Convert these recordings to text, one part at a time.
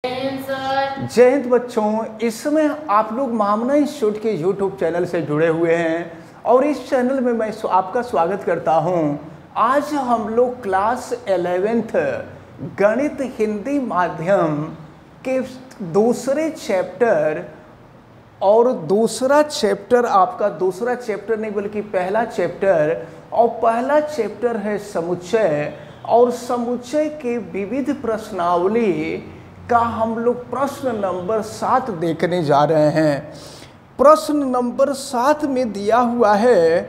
जय हिंद बच्चों। इस समय आप लोग महामना इंस्टीट्यूट के यूट्यूब चैनल से जुड़े हुए हैं और इस चैनल में मैं आपका स्वागत करता हूं। आज हम लोग क्लास 11th गणित हिंदी माध्यम के दूसरे चैप्टर और दूसरा चैप्टर आपका दूसरा चैप्टर नहीं बल्कि पहला चैप्टर और पहला चैप्टर है समुच्चय और समुच्चय के विविध प्रश्नावली का हम लोग प्रश्न नंबर 7 देखने जा रहे हैं। प्रश्न नंबर 7 में दिया हुआ है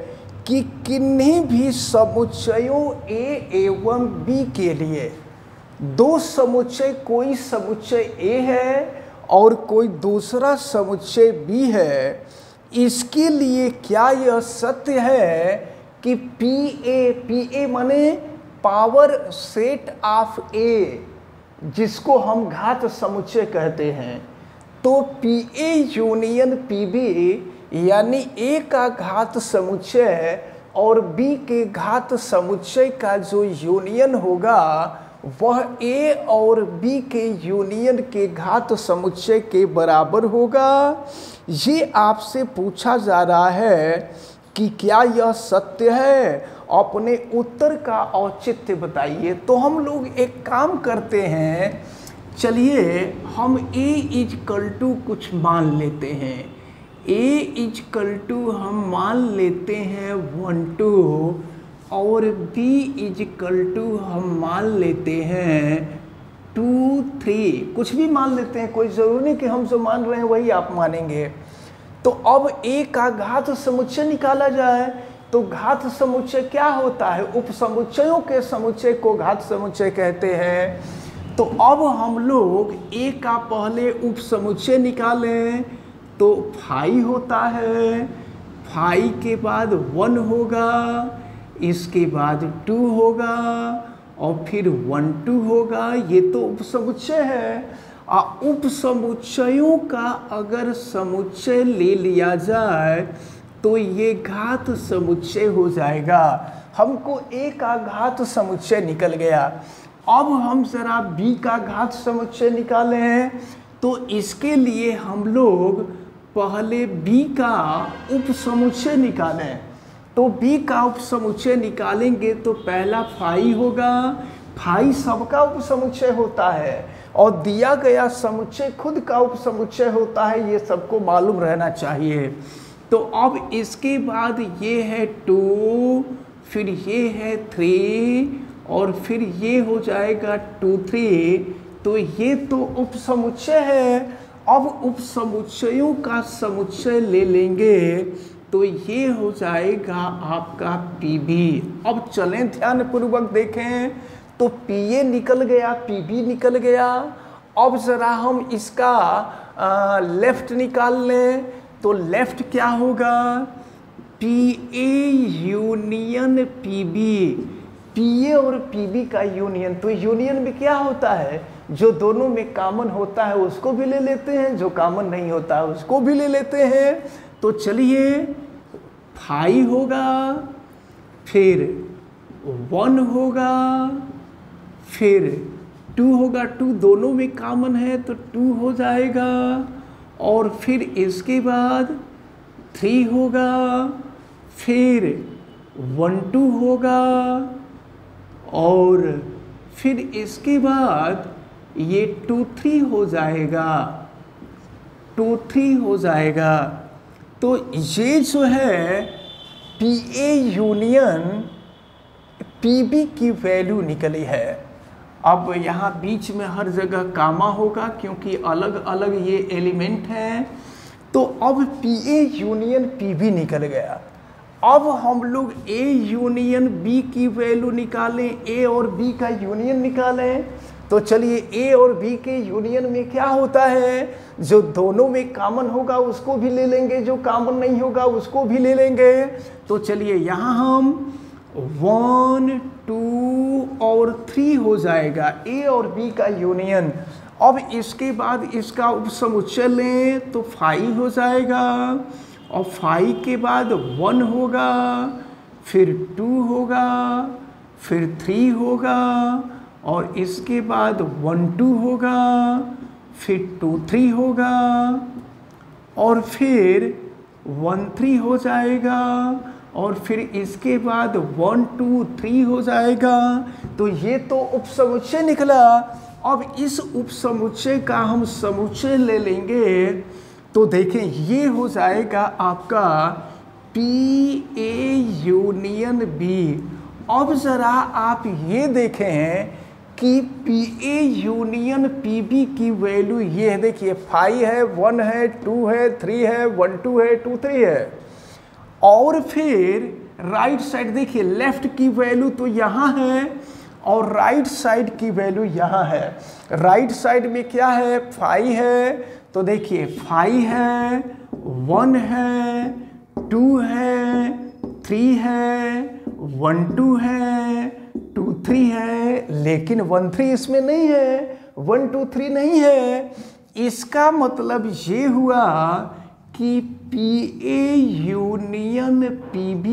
कि किन्हीं भी समुच्चयों ए एवं बी के लिए दो समुच्चय, कोई समुच्चय ए है और कोई दूसरा समुच्चय बी है, इसके लिए क्या यह सत्य है कि पी ए माने पावर सेट ऑफ ए, जिसको हम घात समुच्चय कहते हैं, तो P A union P B यानी ए का घात समुच्चय और बी के घात समुच्चय का जो यूनियन होगा वह ए और बी के यूनियन के घात समुच्चय के बराबर होगा। ये आपसे पूछा जा रहा है कि क्या यह सत्य है, अपने उत्तर का औचित्य बताइए। तो हम लोग एक काम करते हैं, चलिए हम a इजकल टू कुछ मान लेते हैं। a इजकल टू हम मान लेते हैं 1 2 और b इजकल टू हम मान लेते हैं 2 3, कुछ भी मान लेते हैं, कोई ज़रूरी नहीं कि हम जो मान रहे हैं वही आप मानेंगे। तो अब a का घात समुच्चय निकाला जाए तो घात समुच्चय क्या होता है, उपसमुच्चयों के समुच्चय को घात समुच्चय कहते हैं। तो अब हम लोग a का पहले उपसमुच्चय निकालें तो 5 होता है, 5 के बाद 1 होगा, इसके बाद 2 होगा और फिर 1 2 होगा। ये तो उपसमुच्चय है। उपसमुच्चयों का अगर समुच्चय ले लिया जाए तो ये घात समुच्चय हो जाएगा। हमको a का घात समुच्चय निकल गया। अब हम जरा b का घात समुच्चय निकालें तो इसके लिए हम लोग पहले b का उपसमुच्चय निकालें। तो b का उपसमुच्चय निकालेंगे तो पहला 5 होगा, 5 सबका उपसमुच्चय होता है और दिया गया समुच्चय खुद का उपसमुच्चय होता है, ये सबको मालूम रहना चाहिए। तो अब इसके बाद ये है 2, फिर ये है 3 और फिर ये हो जाएगा 2 3, तो ये तो उपसमुच्चय है। अब उपसमुच्चयों का समुच्चय ले लेंगे तो ये हो जाएगा आपका PB। अब चलें ध्यानपूर्वक देखें तो PA निकल गया, PB निकल गया। अब ज़रा हम इसका लेफ्ट निकाल लें तो लेफ्ट क्या होगा, PA यूनियन PB, PA और PB का यूनियन। तो यूनियन में क्या होता है, जो दोनों में कॉमन होता है उसको भी ले लेते हैं, जो कॉमन नहीं होता है उसको भी ले लेते हैं। तो चलिए 5 होगा, फिर 1 होगा, फिर 2 होगा, 2 दोनों में कॉमन है तो 2 हो जाएगा और फिर इसके बाद 3 होगा, फिर 1 2 होगा और फिर इसके बाद ये 2 3 हो जाएगा, 2 3 हो जाएगा। तो ये जो है PA यूनियन PB की वैल्यू निकली है। अब यहाँ बीच में हर जगह कामा होगा क्योंकि अलग अलग ये एलिमेंट हैं। तो अब PA यूनियन PB निकल गया। अब हम लोग A यूनियन B की वैल्यू निकालें, A और B का यूनियन निकालें। तो चलिए A और B के यूनियन में क्या होता है, जो दोनों में कॉमन होगा उसको भी ले लेंगे, जो कॉमन नहीं होगा उसको भी ले लेंगे। तो चलिए यहाँ हम 1 2 और 3 हो जाएगा A और B का यूनियन। अब इसके बाद इसका उपसमुच्चय लें तो 5 हो जाएगा और 5 के बाद 1 होगा, फिर 2 होगा, फिर 3 होगा और इसके बाद 1 2 होगा फिर 2 3 होगा और फिर 1 3 हो जाएगा और फिर इसके बाद 1 2 3 हो जाएगा। तो ये तो उपसमुच्चय निकला। अब इस उपसमुच्चय का हम समुच्चय ले लेंगे तो देखें ये हो जाएगा आपका PA यूनियन B। अब ज़रा आप ये देखें कि PA यूनियन PB की वैल्यू ये है, देखिए 5 है, 1 है, 2 है, 3 है, 1 2 है, 2 3 है। और फिर राइट साइड देखिए, लेफ्ट की वैल्यू तो यहाँ है और राइट साइड की वैल्यू यहाँ है। राइट साइड में क्या है, 5 है, तो देखिए 5 है, 1 है, 2 है, 3 है, 1 2 है, 2 3 है, लेकिन 1 3 इसमें नहीं है, 1 2 3 नहीं है। इसका मतलब ये हुआ कि PA यूनियन PB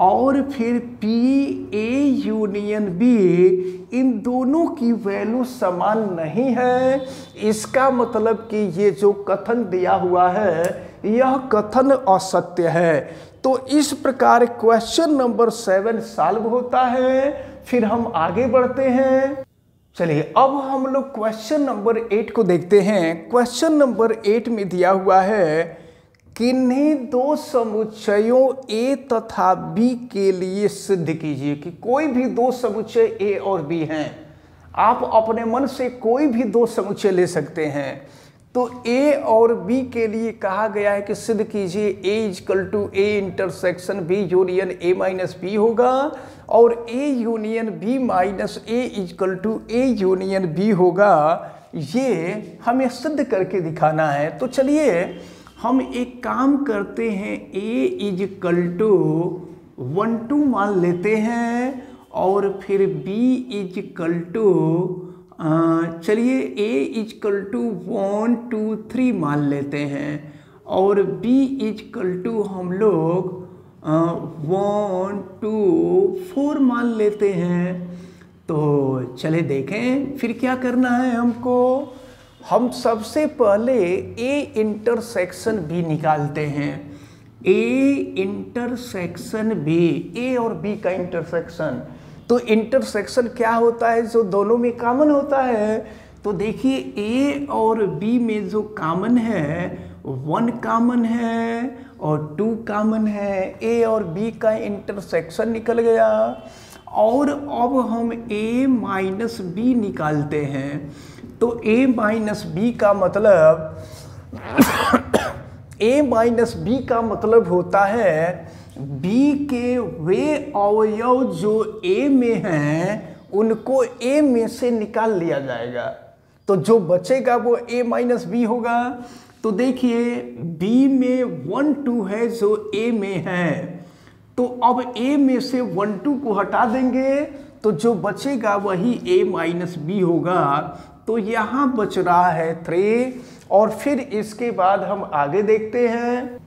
और फिर PA यूनियन B इन दोनों की वैल्यू समान नहीं है। इसका मतलब कि ये जो कथन दिया हुआ है यह कथन असत्य है। तो इस प्रकार क्वेश्चन नंबर 7 सॉल्व होता है। फिर हम आगे बढ़ते हैं। चलिए अब हम लोग क्वेश्चन नंबर 8 को देखते हैं। क्वेश्चन नंबर 8 में दिया हुआ है किन्हीं दो समुच्चयों A तथा B के लिए सिद्ध कीजिए कि कोई भी दो समुच्चय A और B हैं। आप अपने मन से कोई भी दो समुच्चय ले सकते हैं। तो A और B के लिए कहा गया है कि सिद्ध कीजिए A = A intersection B union A minus B होगा और A union B minus A = A union B होगा। ये हमें सिद्ध करके दिखाना है। तो चलिए हम एक काम करते हैं, A = 1 2 मान लेते हैं और फिर B चलिए A = 1 2 3 मान लेते हैं और B = हम लोग 1 2 4 मान लेते हैं। तो चले देखें फिर क्या करना है हमको। हम सबसे पहले A इंटरसेक्शन B निकालते हैं। A इंटरसेक्शन B, A और B का इंटरसेक्शन। तो इंटरसेक्शन क्या होता है, जो दोनों में कॉमन होता है। तो देखिए A और B में जो कॉमन है 1 कॉमन है और 2 कॉमन है। A और B का इंटरसेक्शन निकल गया। और अब हम A माइनस B निकालते हैं। तो A माइनस B का मतलब A माइनस B का मतलब होता है B के वे अवयव जो A में हैं उनको A में से निकाल लिया जाएगा। तो जो बचेगा वो A माइनस B होगा। तो देखिए B में 1 2 है जो A में है, तो अब A में से 1 2 को हटा देंगे तो जो बचेगा वही A माइनस B होगा। तो यहाँ बच रहा है 3 और फिर इसके बाद हम आगे देखते हैं।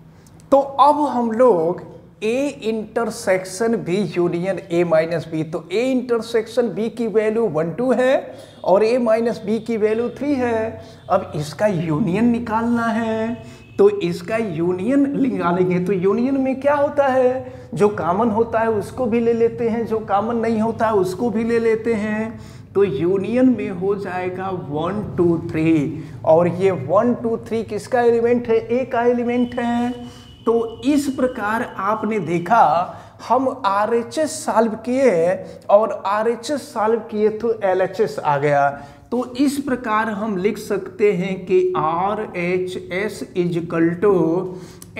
तो अब हम लोग A intersection B union A minus B, तो A इंटरसेक्शन B की वैल्यू 1 2 है और A माइनस B की वैल्यू 3 है। अब इसका यूनियन निकालना है, तो इसका यूनियन निकालेंगे। तो यूनियन में क्या होता है, जो कॉमन होता है उसको भी ले लेते हैं, जो कॉमन नहीं होता है उसको भी ले लेते हैं। तो यूनियन में हो जाएगा 1 2 3 और ये 1 2 3 किसका एलिमेंट है, A का एलिमेंट है। तो इस प्रकार आपने देखा हम RHS सॉल्व किए और RHS सॉल्व किए तो LHS आ गया। तो इस प्रकार हम लिख सकते हैं कि RHS =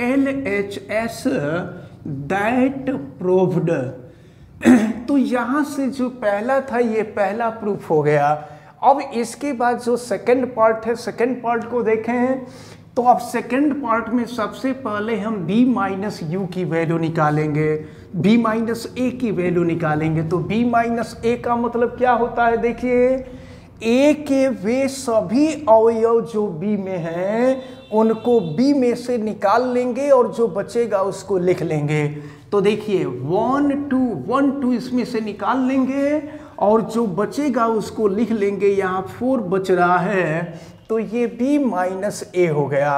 LHS दैट प्रूव्ड। तो यहाँ से जो पहला था ये पहला प्रूफ हो गया। अब इसके बाद जो सेकंड पार्ट है, सेकंड पार्ट को देखें। तो अब सेकंड पार्ट में सबसे पहले हम B माइनस U की वैल्यू निकालेंगे, B माइनस A की वैल्यू निकालेंगे। तो B माइनस A का मतलब क्या होता है, देखिए A के वे सभी अवयव जो B में हैं उनको B में से निकाल लेंगे और जो बचेगा उसको लिख लेंगे। तो देखिए 1 2 इसमें से निकाल लेंगे और जो बचेगा उसको लिख लेंगे, यहाँ 4 बच रहा है तो ये b माइनस ए हो गया।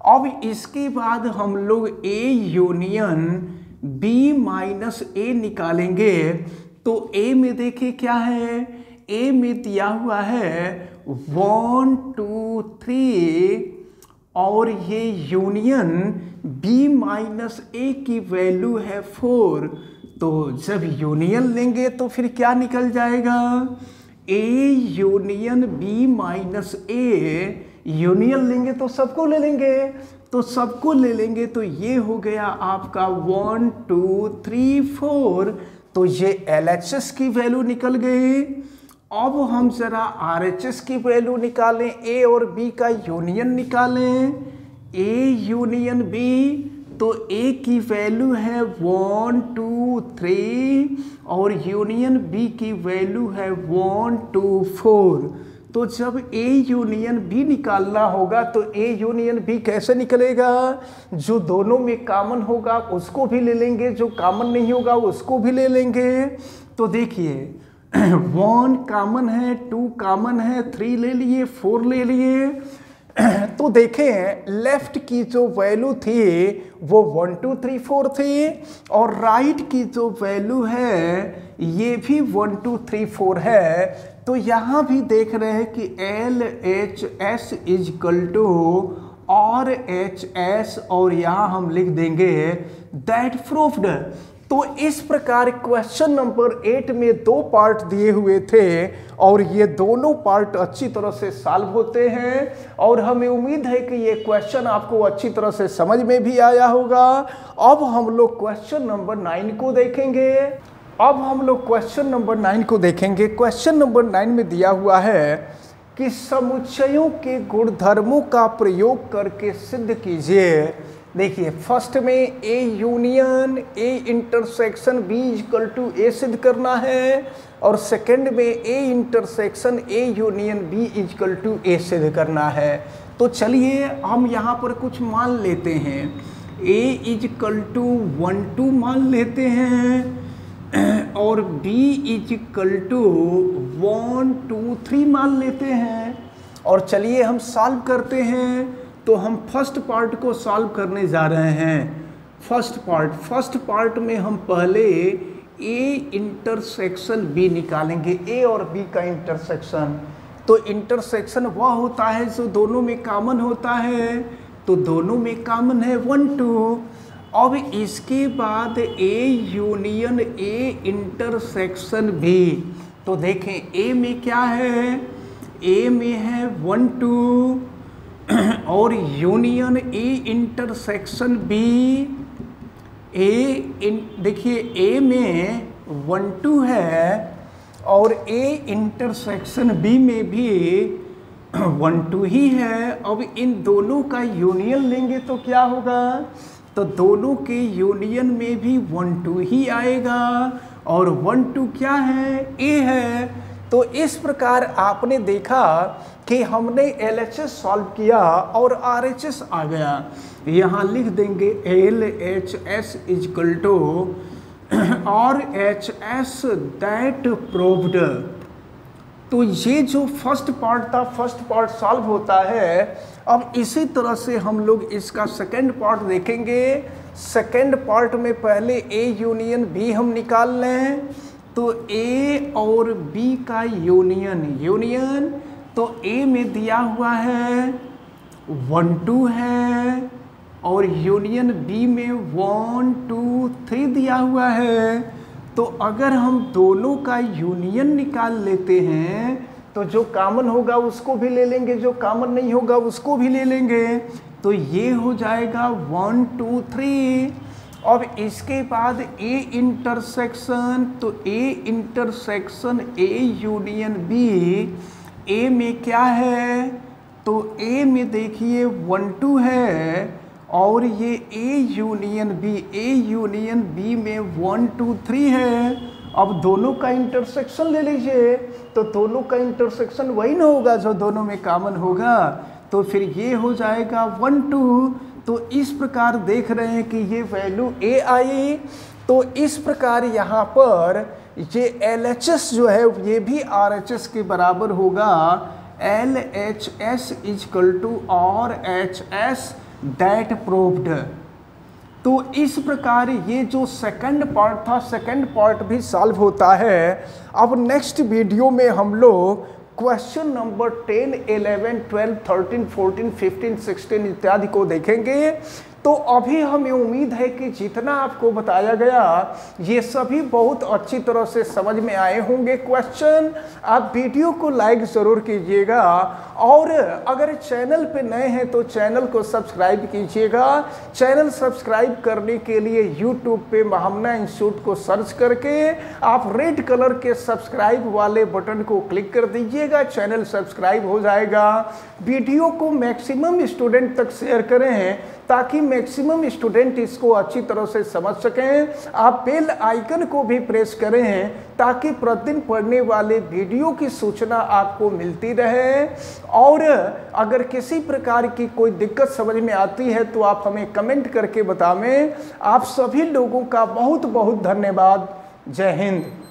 अब इसके बाद हम लोग a यूनियन b माइनस ए निकालेंगे। तो a में देखिए क्या है, a में दिया हुआ है 1 2 3 और ये यूनियन b माइनस ए की वैल्यू है 4। तो जब यूनियन लेंगे तो फिर क्या निकल जाएगा, a union b minus A. Union लेंगे तो सबको ले लेंगे, तो सबको ले लेंगे तो ये हो गया आपका 1 2 3 4। तो ये LHS की वैल्यू निकल गई। अब हम जरा RHS की वैल्यू निकालें, a और b का यूनियन निकालें। a यूनियन b, तो a की वैल्यू है 1 2 3 और यूनियन b की वैल्यू है 1 2 4। तो जब a यूनियन b निकालना होगा तो a यूनियन b कैसे निकलेगा, जो दोनों में कॉमन होगा उसको भी ले लेंगे, जो कॉमन नहीं होगा उसको भी ले लेंगे। तो देखिए 1 कॉमन है, 2 कॉमन है, 3 ले लिए, 4 ले लिए। तो देखें लेफ्ट की जो वैल्यू थी वो 1 2 3 4 थी और राइट की जो वैल्यू है ये भी 1 2 3 4 है। तो यहाँ भी देख रहे हैं कि LHS इजकल टू RHS और यहाँ हम लिख देंगे दैट प्रूव्ड। तो इस प्रकार क्वेश्चन नंबर 8 में 2 पार्ट दिए हुए थे और ये दोनों पार्ट अच्छी तरह से सॉल्व होते हैं और हमें उम्मीद है कि ये क्वेश्चन आपको अच्छी तरह से समझ में भी आया होगा। अब हम लोग क्वेश्चन नंबर 9 को देखेंगे। क्वेश्चन नंबर 9 में दिया हुआ है कि समुच्चयों के गुणधर्मों का प्रयोग करके सिद्ध कीजिए। देखिए फर्स्ट में a union a intersection b equal to a सिद्ध करना है और सेकंड में a intersection a union b equal to a सिद्ध करना है। तो चलिए हम यहाँ पर कुछ मान लेते हैं, a इक्वल टू 1 2 मान लेते हैं और b इक्वल टू 1 2 3 मान लेते हैं। और चलिए हम सॉल्व करते हैं। तो हम फर्स्ट पार्ट को सॉल्व करने जा रहे हैं। फर्स्ट पार्ट में हम पहले a इंटरसेक्शन b निकालेंगे, a और b का इंटरसेक्शन। तो इंटरसेक्शन वह होता है जो दोनों में कॉमन होता है, तो दोनों में कॉमन है 1 2। अब इसके बाद a union a intersection b। तो देखें a में क्या है, a में है 1 2 और यूनियन a इंटरसेक्शन b। देखिए a में 1 2 है और a इंटरसेक्शन b में भी 1 2 ही है। अब इन दोनों का यूनियन लेंगे तो क्या होगा, तो दोनों के यूनियन में भी 1 2 ही आएगा और 1 2 क्या है, a है। तो इस प्रकार आपने देखा कि हमने LHS सॉल्व किया और RHS आ गया। यहाँ लिख देंगे LHS equal to RHS that proved. तो ये जो फर्स्ट पार्ट था, फर्स्ट पार्ट सॉल्व होता है। अब इसी तरह से हम लोग इसका सेकंड पार्ट देखेंगे। सेकंड पार्ट में पहले A यूनियन B हम निकाल लें। तो A और B का यूनियन तो A में दिया हुआ है 1 2 है और यूनियन B में 1 2 3 दिया हुआ है। तो अगर हम दोनों का यूनियन निकाल लेते हैं तो जो कॉमन होगा उसको भी ले लेंगे, जो कॉमन नहीं होगा उसको भी ले लेंगे। तो ये हो जाएगा 1 2 3। अब इसके बाद A इंटरसेक्शन, तो A intersection A union B। A में क्या है, तो A में देखिए 1 2 है और ये A यूनियन B में 1 2 3 है। अब दोनों का इंटरसेक्शन ले लीजिए, तो दोनों का इंटरसेक्शन वही ना होगा जो दोनों में कॉमन होगा। तो फिर ये हो जाएगा 1 2। तो इस प्रकार देख रहे हैं कि ये वैल्यू A आई। तो इस प्रकार यहाँ पर ये LHS जो है ये भी RHS के बराबर होगा। LHS equal to RHS that proved. तो इस प्रकार ये जो सेकंड पार्ट था, सेकंड पार्ट भी सॉल्व होता है। अब नेक्स्ट वीडियो में हम लोग क्वेश्चन नंबर 10, 11, 12, 13, 14, 15, 16 इत्यादि को देखेंगे। तो अभी हमें उम्मीद है कि जितना आपको बताया गया ये सभी बहुत अच्छी तरह से समझ में आए होंगे क्वेश्चन। आप वीडियो को लाइक ज़रूर कीजिएगा और अगर चैनल पे नए हैं तो चैनल को सब्सक्राइब कीजिएगा। चैनल सब्सक्राइब करने के लिए यूट्यूब पे महामना इंस्टीट्यूट को सर्च करके आप रेड कलर के सब्सक्राइब वाले बटन को क्लिक कर दीजिएगा, चैनल सब्सक्राइब हो जाएगा। वीडियो को मैक्सिमम स्टूडेंट तक शेयर करें ताकि मैक्सिमम स्टूडेंट इसको अच्छी तरह से समझ सकें। आप बेल आइकन को भी प्रेस करें ताकि प्रतिदिन पढ़ने वाले वीडियो की सूचना आपको मिलती रहे। और अगर किसी प्रकार की कोई दिक्कत समझ में आती है तो आप हमें कमेंट करके बतावें। आप सभी लोगों का बहुत बहुत धन्यवाद। जय हिंद।